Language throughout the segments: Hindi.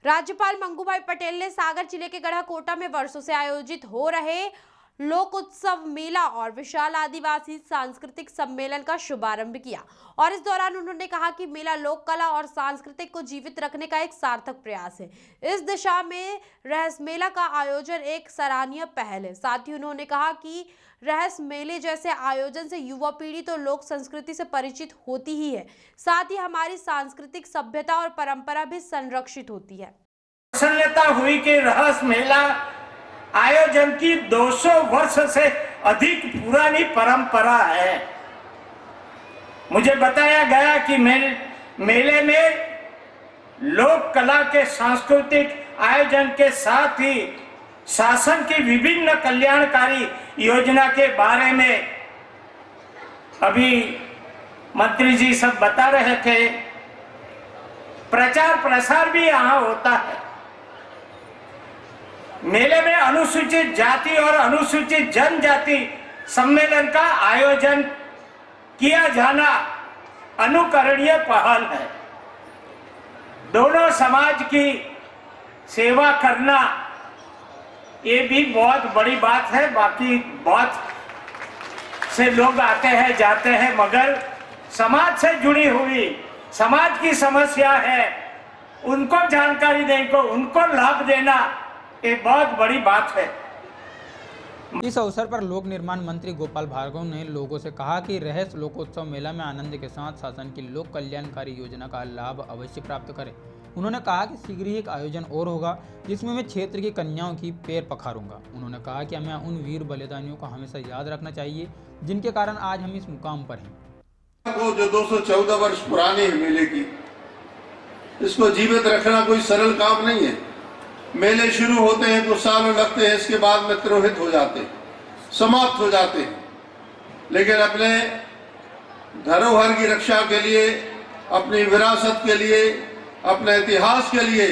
राज्यपाल मंगूभाई पटेल ने सागर जिले के गढ़ाकोटा में वर्षों से आयोजित हो रहे लोक उत्सव मेला और विशाल आदिवासी सांस्कृतिक सम्मेलन का शुभारंभ किया और इस दौरान उन्होंने कहा कि मेला लोक कला और सांस्कृतिक को जीवित रखने का एक सार्थक प्रयास है। इस दिशा में रहस्य मेला का आयोजन एक सराहनीय पहल है। साथ ही उन्होंने कहा कि रहस्य मेले जैसे आयोजन से युवा पीढ़ी तो लोक संस्कृति से परिचित होती ही है, साथ ही हमारी सांस्कृतिक सभ्यता और परंपरा भी संरक्षित होती है। प्रसन्नता हुई कि रहस्य मेला आयोजन की 200 वर्ष से अधिक पुरानी परंपरा है। मुझे बताया गया कि मेले में लोक कला के सांस्कृतिक आयोजन के साथ ही शासन की विभिन्न कल्याणकारी योजना के बारे में अभी मंत्री जी सब बता रहे थे। प्रचार प्रसार भी यहाँ होता है। मेले में अनुसूचित जाति और अनुसूचित जनजाति सम्मेलन का आयोजन किया जाना अनुकरणीय पहल है। दोनों समाज की सेवा करना ये भी बहुत बड़ी बात है। बाकी बहुत से लोग आते हैं जाते हैं, मगर समाज से जुड़ी हुई समाज की समस्या है, उनको जानकारी देने को, उनको लाभ देना एक बहुत बड़ी बात है। इस अवसर पर लोक निर्माण मंत्री गोपाल भार्गव ने लोगों से कहा कि रहस्य लोकोत्सव मेला में आनंद के साथ शासन की लोक कल्याणकारी योजना का लाभ अवश्य प्राप्त करें। उन्होंने कहा कि शीघ्र ही एक आयोजन और होगा जिसमें मैं क्षेत्र की कन्याओं की पैर पखारूंगा। उन्होंने कहा कि हमें उन वीर बलिदानियों को हमेशा याद रखना चाहिए जिनके कारण आज हम इस मुकाम पर हैं। वो जो 214 वर्ष पुराने है मेले की, इसको जीवित रखना कोई सरल काम नहीं है। मेले शुरू होते हैं कुछ सालों लगते हैं, इसके बाद में तिरोहित हो जाते हैं, समाप्त हो जाते हैं। लेकिन अपने धरोहर की रक्षा के लिए, अपनी विरासत के लिए, अपने इतिहास के लिए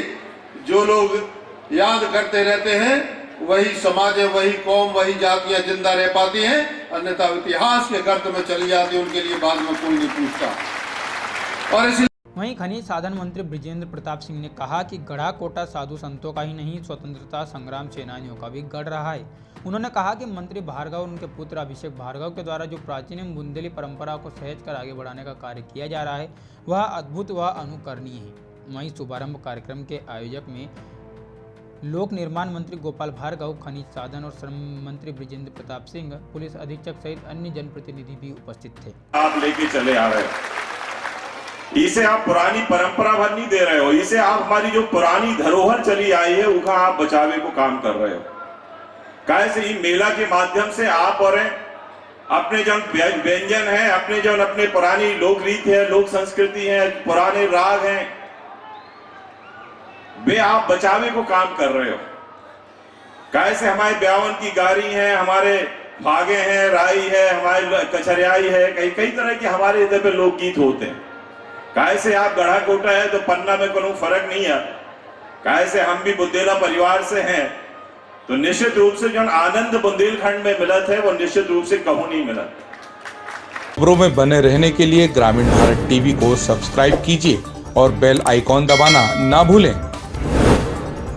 जो लोग याद करते रहते हैं, वही समाज है, वही कौम, वही जातियां जिंदा रह पाती हैं। अन्यथा इतिहास के गर्त में चली जाती है, उनके लिए बाद में कोई नहीं पूछता। और इसी वहीं खनिज साधन मंत्री बृजेंद्र प्रताप सिंह ने कहा कि गढ़ाकोटा साधु संतों का ही नहीं, स्वतंत्रता संग्राम सेनानियों का भी गढ़ रहा है। उन्होंने कहा कि मंत्री भार्गव और उनके पुत्र अभिषेक भार्गव के द्वारा जो प्राचीन एवं बुंदेली परंपरा को सहज कर आगे बढ़ाने का कार्य किया जा रहा है, वह अद्भुत व अनुकरणीय है। वहीं शुभारंभ कार्यक्रम के आयोजक में लोक निर्माण मंत्री गोपाल भार्गव, खनिज साधन और श्रम मंत्री बृजेंद्र प्रताप सिंह, पुलिस अधीक्षक सहित अन्य जनप्रतिनिधि भी उपस्थित थे। आप लेके चले आ रहे हो, इसे आप पुरानी परंपरा भर नहीं दे रहे हो, इसे आप हमारी जो पुरानी धरोहर चली आई है उसका आप बचावे को काम कर रहे हो। कैसे ही मेला के माध्यम से आप और अपने जो व्यंजन है, अपने जो अपने पुरानी लोक रीत है, लोक संस्कृति है, पुराने राग हैं, वे आप बचावे को काम कर रहे हो। कैसे हमारे ब्यावन की गारी है, हमारे भागे हैं, राई है, हमारे कचरियाई है, कई तरह के हमारे इधर पे लोकगीत होते हैं। कैसे आप गढ़ाकोटा है तो पन्ना में कोई फर्क नहीं है। कैसे हम भी बुंदेला परिवार से हैं, तो निश्चित रूप से जो आनंद बुंदेलखंड में मिला था वो निश्चित रूप से कहूं नहीं मिला। खबरों में बने रहने के लिए ग्रामीण भारत टीवी को सब्सक्राइब कीजिए और बेल आइकॉन दबाना ना भूलें।